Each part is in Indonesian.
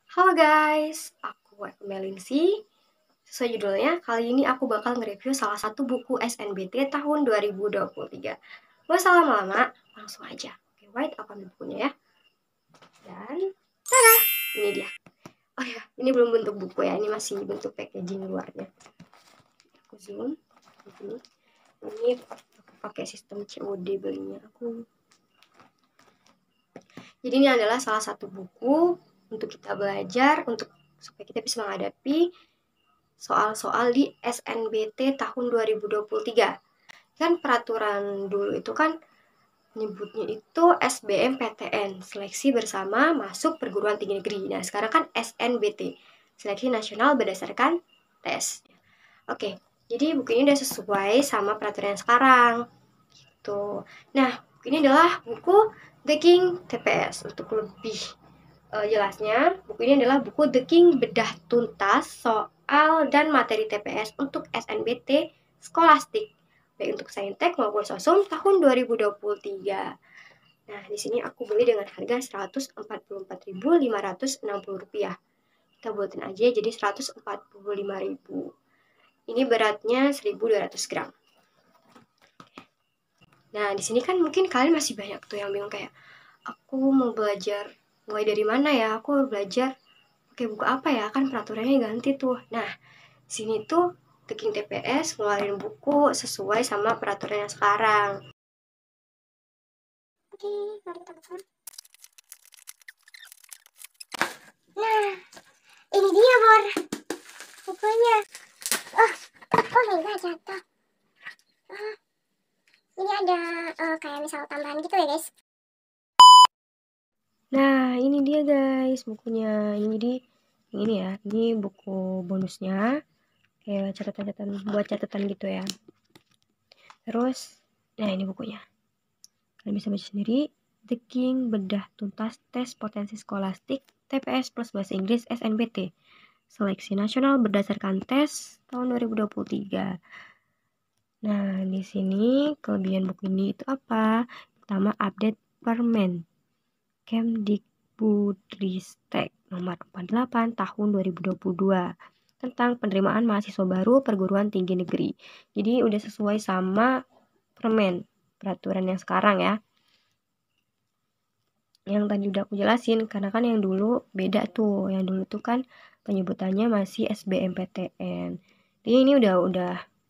Halo guys, aku Melinsi. Sesuai judulnya, kali ini aku bakal nge-review salah satu buku SNBT tahun 2023. Gak usah lama-lama, langsung aja. Oke, White, aku ambil bukunya ya. Dan, tada! Ini dia. Oh ya, ini belum bentuk buku ya, ini masih bentuk packaging luarnya. Aku zoom. Ini pakai sistem COD belinya aku. Jadi ini adalah salah satu buku untuk kita belajar, supaya kita bisa menghadapi soal-soal di SNBT tahun 2023. Kan peraturan dulu itu kan nyebutnya itu SBMPTN, seleksi bersama masuk perguruan tinggi negeri. Nah, sekarang kan SNBT, seleksi nasional berdasarkan tes. Oke, jadi buku ini udah sesuai sama peraturan yang sekarang. Gitu. Nah, ini adalah buku The King TPS. Untuk lebih jelasnya, buku ini adalah buku The King bedah tuntas soal dan materi TPS untuk SNBT skolastik, baik untuk Saintek maupun Sosum tahun 2023. Nah, di sini aku beli dengan harga Rp144.560. Kita buatin aja jadi Rp145.000. Ini beratnya 1.200 gram. Nah, di sini kan mungkin kalian masih banyak tuh yang bingung kayak, aku mau belajar mulai dari mana ya? Aku belajar pakai buku apa ya? Kan peraturannya ganti tuh. Nah, sini tuh The King TPS ngeluarin buku sesuai sama peraturan yang sekarang. Oke, mari kita buka. Nah, ini dia Bor, bukunya. Oh, enggak jatuh. Ini ada kayak misal tambahan gitu ya guys. Nah, ini dia guys bukunya. Ini jadi ini ya, ini buku bonusnya. Kayak catatan-catatan buat catatan gitu ya. Terus, nah ini bukunya. Kalian bisa baca sendiri. The King bedah tuntas tes potensi skolastik TPS plus bahasa Inggris SNBT. Seleksi nasional berdasarkan tes tahun 2023. Nah, di sini kelebihan buku ini itu apa? Pertama, update permen Kemdikbudristek nomor 48 tahun 2022 tentang penerimaan mahasiswa baru perguruan tinggi negeri. Jadi udah sesuai sama permen peraturan yang sekarang ya. Yang tadi udah aku jelasin, karena kan yang dulu beda tuh. Yang dulu tuh kan penyebutannya masih SBMPTN. Jadi ini udah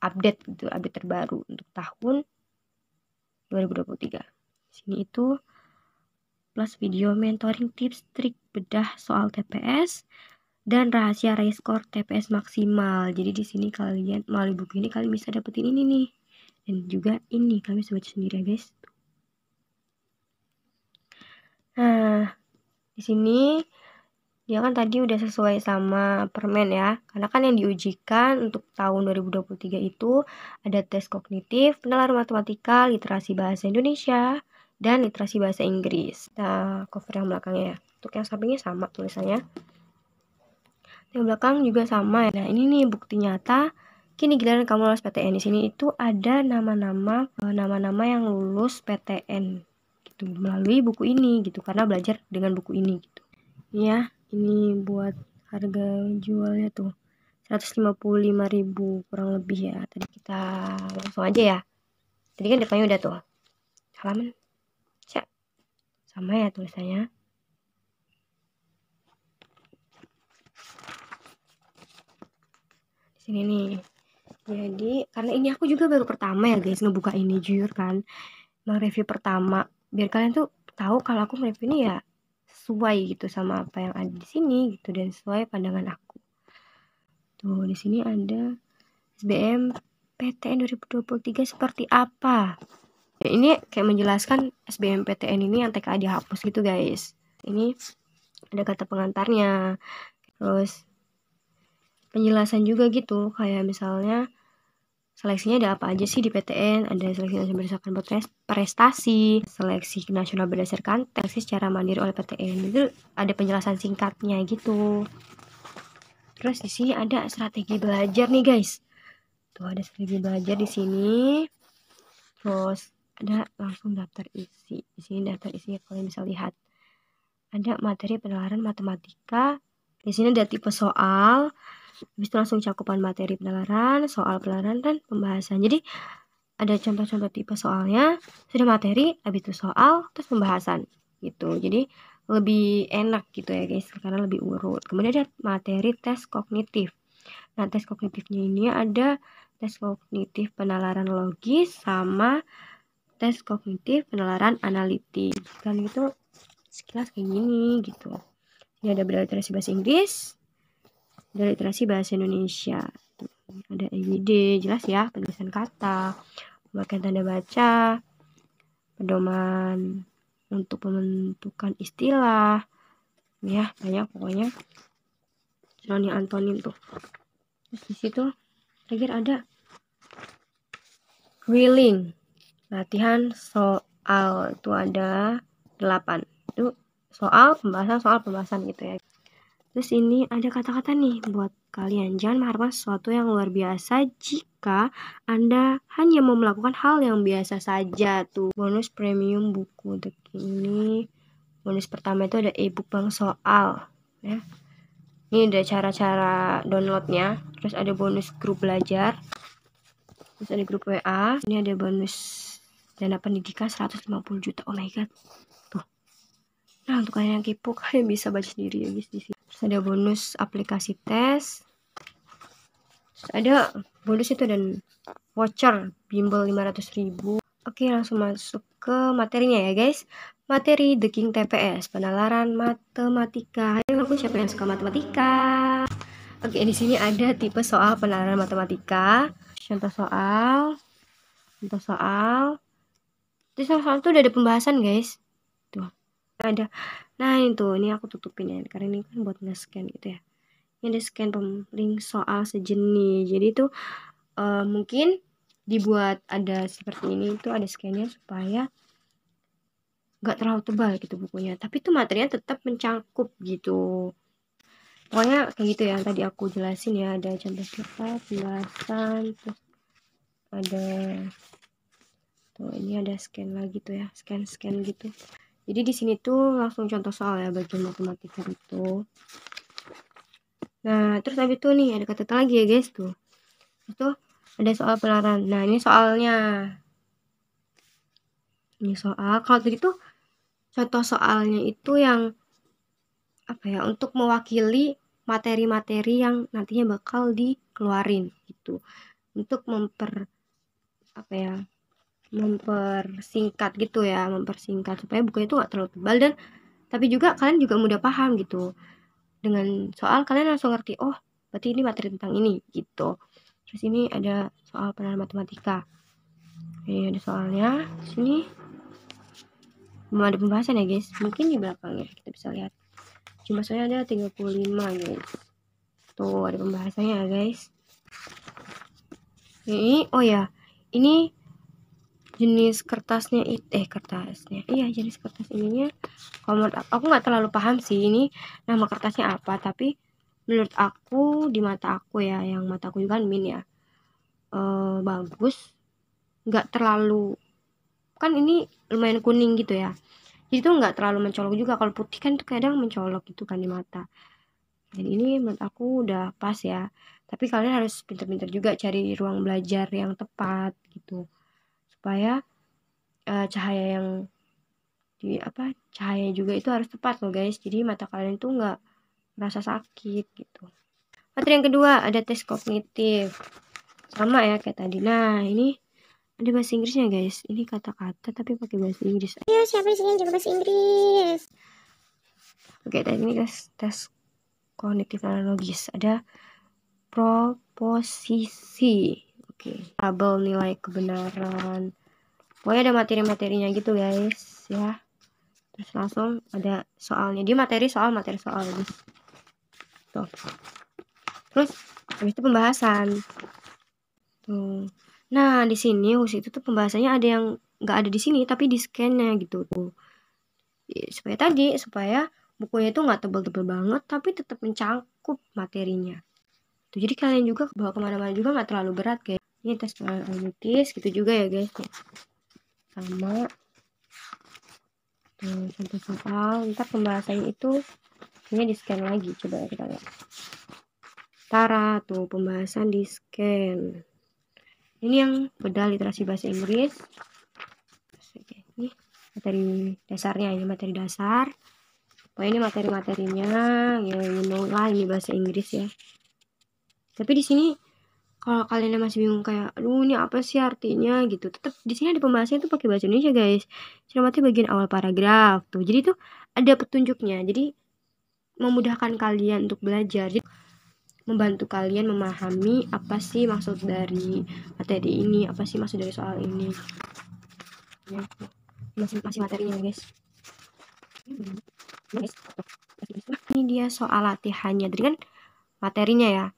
update gitu, update terbaru untuk tahun 2023. Sini itu plus video mentoring tips trik bedah soal TPS dan rahasia raise score TPS maksimal. Jadi di sini kalian melalui buku ini kalian bisa dapetin ini nih. Dan juga ini kalian bisa baca sendiri ya guys. Nah, di sini dia kan tadi udah sesuai sama permen ya. Karena kan yang diujikan untuk tahun 2023 itu ada tes kognitif, penalaran matematika, literasi bahasa Indonesia, dan literasi bahasa Inggris. Nah, cover yang belakangnya ya. Untuk yang sampingnya sama tulisannya. Yang belakang juga sama. Nah, ini nih bukti nyata. Kini giliran kamu lulus PTN. Di sini itu ada nama-nama yang lulus PTN gitu melalui buku ini gitu, karena belajar dengan buku ini gitu. Ya, ini buat harga jualnya tuh 155.000 kurang lebih ya. Tadi kita langsung aja ya. Tadi kan depannya udah tuh. Halaman. Cek. Sama ya tulisannya. Di sini nih. Jadi, karena ini aku juga baru pertama ya guys ngebuka ini, jujur kan. Review pertama. Biar kalian tuh tahu kalau aku review ini ya sesuai gitu sama apa yang ada di sini gitu, dan sesuai pandangan aku. Tuh, di sini ada SBM PTN 2023 seperti apa. Ya, ini kayak menjelaskan SBMPTN ini yang TKA dihapus gitu guys. Ini ada kata pengantarnya, terus penjelasan juga gitu, kayak misalnya seleksinya ada apa aja sih di PTN. Ada seleksi nasional berdasarkan prestasi, seleksi nasional berdasarkan seleksi secara mandiri oleh PTN. Itu ada penjelasan singkatnya gitu. Terus di sini ada strategi belajar nih guys. Tuh ada strategi belajar di sini. Terus ada langsung daftar isi. Di sini daftar isinya kalian bisa lihat. Ada materi penalaran matematika Di sini ada tipe soal, habis itu langsung cakupan materi penalaran, soal penalaran, dan pembahasan. Jadi ada contoh-contoh tipe soalnya, sudah materi, habis itu soal, terus pembahasan gitu. Jadi lebih enak gitu ya guys, karena lebih urut. Kemudian ada materi tes kognitif. Nah, tes kognitifnya ini ada tes kognitif penalaran logis sama tes kognitif penalaran analitik. Kan itu sekilas kayak gini gitu. Ini ada berliterasi bahasa Inggris, ada literasi bahasa Indonesia. Ada EYD, jelas ya, penulisan kata, pemakaian tanda baca, pedoman untuk pembentukan istilah, ya banyak pokoknya. Sinonim antonim tuh. Terus di situ terakhir ada Willing, latihan soal, itu ada 8. Itu soal pembahasan gitu ya. Terus ini ada kata-kata nih buat kalian. Jangan mengharapkan sesuatu yang luar biasa jika Anda hanya mau melakukan hal yang biasa saja tuh. Bonus premium buku ini. Bonus pertama itu ada e-book bank soal ya. Ini ada cara-cara downloadnya. Terus ada bonus grup belajar. Terus ada grup WA. Ini ada bonus dana pendidikan 150 juta. Oh my god. Tuh. Nah, untuk kalian yang kepo, kalian bisa baca sendiri ya guys di sini. Terus ada bonus aplikasi tes. Terus ada bonus itu dan voucher bimbel 500.000. Oke, langsung masuk ke materinya ya guys. Materi The King TPS, penalaran matematika. Ayo, siapa yang suka matematika? Oke, di sini ada tipe soal penalaran matematika. Contoh soal. Terus soal itu udah ada pembahasan guys. Tuh. Ada. Nah, itu ini aku tutupin ya karena ini kan buat nge-scan gitu ya. Ini ada scan link soal sejenis. Jadi itu mungkin dibuat ada seperti ini, itu ada scannya supaya nggak terlalu tebal gitu bukunya, tapi itu materinya tetap mencakup gitu. Pokoknya kayak gitu ya, tadi aku jelasin ya, ada contoh kita, penjelasan, terus ada tuh ini ada scan lagi tuh ya, scan gitu. Jadi di sini tuh langsung contoh soal ya bagian matematika itu. Nah, terus habis itu nih ada kata lagi ya guys tuh. Itu ada soal penalaran. Nah, ini soalnya. Ini soal, kalau tadi tuh contoh soalnya itu yang apa ya, untuk mewakili materi-materi yang nantinya bakal dikeluarin gitu. Untuk mempersingkat gitu ya, supaya bukunya itu gak terlalu tebal dan tapi juga kalian juga mudah paham gitu. Dengan soal kalian langsung ngerti, oh berarti ini materi tentang ini gitu. Terus ini ada soal penalaran matematika. Ini ada soalnya. Sini belum ada pembahasan ya guys, mungkin di belakangnya kita bisa lihat. Cuma saya ada 35 guys. Tuh ada pembahasannya ya guys. Ini oh ya, ini jenis kertasnya iya jenis kertas ininya. Kalau menurut aku nggak terlalu paham sih ini nama kertasnya apa, tapi menurut aku di mata aku ya, yang mata aku juga kan min ya, bagus, nggak terlalu, kan ini lumayan kuning gitu ya, jadi tuh nggak terlalu mencolok juga. Kalau putih kan tuh kadang mencolok gitu kan di mata. Dan ini menurut aku udah pas ya, tapi kalian harus pintar-pintar juga cari ruang belajar yang tepat gitu, supaya cahaya yang cahaya juga itu harus tepat loh guys, jadi mata kalian tuh nggak merasa sakit gitu. Materi yang kedua ada tes kognitif, sama ya kayak tadi. Nah, ini ada bahasa Inggrisnya guys, ini kata-kata tapi pakai bahasa Inggris. Ayo, siapa di sini yang jago bahasa Inggris? Oke, tadi ini guys, tes kognitif analogis, ada proposisi, oke, tabel nilai kebenaran, pokoknya ada materi-materinya gitu guys ya. Terus langsung ada soalnya, dia materi soal guys tuh. Terus habis itu pembahasan tuh. Nah, di sini khusus itu tuh pembahasannya ada yang nggak ada di sini tapi di scan-nya gitu tuh. Supaya bukunya itu nggak tebel-tebel banget tapi tetap mencakup materinya. Tuh, jadi kalian juga bawa kemana-mana juga nggak terlalu berat guys. Ini tes analitis gitu juga ya guys ya. Sama tuh contoh soal, ntar pembahasannya itu ini di scan lagi, coba kita lihat. Tara tuh pembahasan di scan. Ini yang beda literasi bahasa Inggris. Oke, ini materi dasarnya, ini materi dasar. Ini materi-materinya, ya you know lah ini bahasa Inggris ya. Tapi di sini kalau kalian masih bingung kayak, aduh ini apa sih artinya gitu, tetap di sini ada pembahasannya itu pakai bahasa Indonesia guys. Cermati bagian awal paragraf tuh. Jadi tuh ada petunjuknya. Jadi memudahkan kalian untuk belajar. Jadi membantu kalian memahami apa sih maksud dari materi ini, apa sih maksud dari soal ini. Ya, masih materinya guys. Ini dia soal latihannya. Tadi kan materinya ya.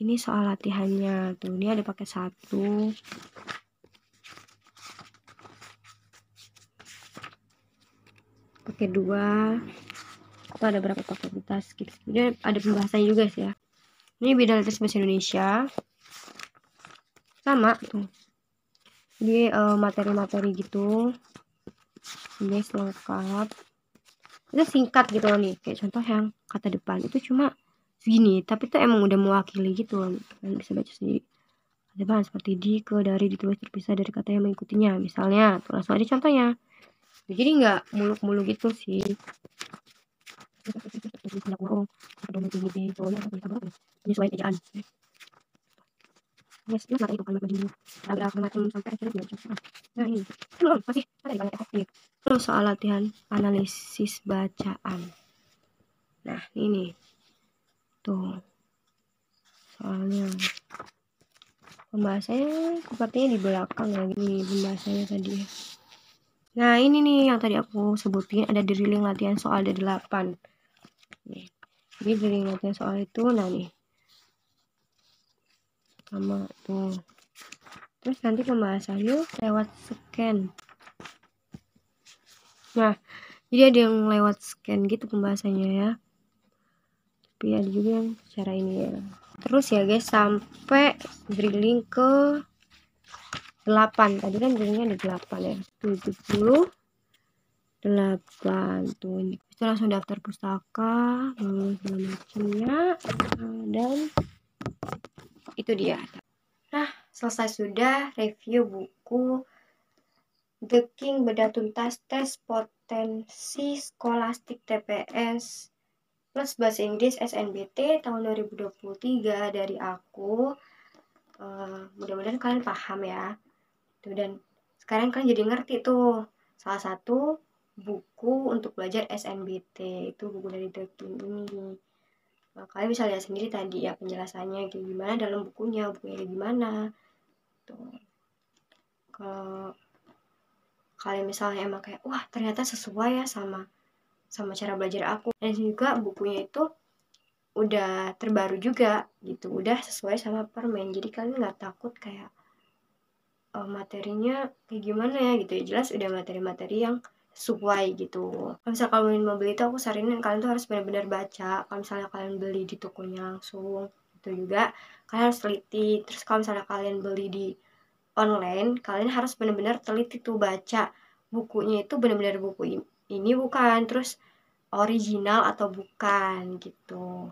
Ini soal latihannya tuh. Ini ada pakai 1, pakai 2. Atau ada berapa fakultas gitu. Jadi ada pembahasannya juga sih ya. Ini beda literasi bahasa Indonesia. Sama tuh. Jadi materi-materi gitu. Ini lengkap. Itu singkat gitu loh nih. Kayak contoh yang kata depan itu cuma segini, tapi itu emang udah mewakili gitu loh. Kalian bisa baca sendiri. Kata depan seperti di, ke, dari, ditulis terpisah dari kata yang mengikutinya. Misalnya, tuh langsung ada contohnya. Jadi nggak muluk-muluk gitu sih. Penyesuaian ejaan. Yes, mata itu kalimat dulu. Paragraf macam sampai akhirnya tidak bisa. Nah ini, belum masih ada banyak efektif. Terus soal latihan analisis bacaan. Nah ini tuh soalnya pembahasannya sepertinya di belakang ya, ini pembahasannya tadi. Nah ini nih yang tadi aku sebutin, ada drilling latihan soal ada 8 nih. Jadi drilling latihan soal itu, nah nih sama tuh. Terus nanti pembahasannya lewat scan. Nah jadi ada yang lewat scan gitu pembahasannya ya, tapi ada juga yang cara ini ya. Terus ya guys, sampai drilling ke 8. Tadi kan drillingnya ada 8 ya, 78 tuh. Itu langsung daftar pustaka, segala macamnya, dan itu dia. Nah selesai sudah review buku The King Bedah Tuntas Tes Potensi Skolastik TPS plus Bahasa Inggris SNBT tahun 2023 dari aku. Mudah-mudahan kalian paham ya. Tuh, dan sekarang kalian jadi ngerti tuh salah satu buku untuk belajar SNBT itu buku dari The King ini. Nah, kalian bisa lihat sendiri tadi ya penjelasannya kayak gimana dalam bukunya kayak gimana. Tuh. Kalau kalian misalnya emang kayak wah ternyata sesuai ya sama cara belajar aku, dan juga bukunya itu udah terbaru juga gitu, udah sesuai sama permen, jadi kalian nggak takut kayak materinya kayak gimana ya gitu ya, jelas udah materi-materi yang sesuai gitu. Kalau misalnya kalian mau beli itu aku saranin kalian tuh harus benar-benar baca. Kalau misalnya kalian beli di tokonya langsung itu juga kalian harus teliti. Terus kalau misalnya kalian beli di online, kalian harus benar-benar teliti tuh baca bukunya itu benar-benar buku ini bukan, terus original atau bukan gitu.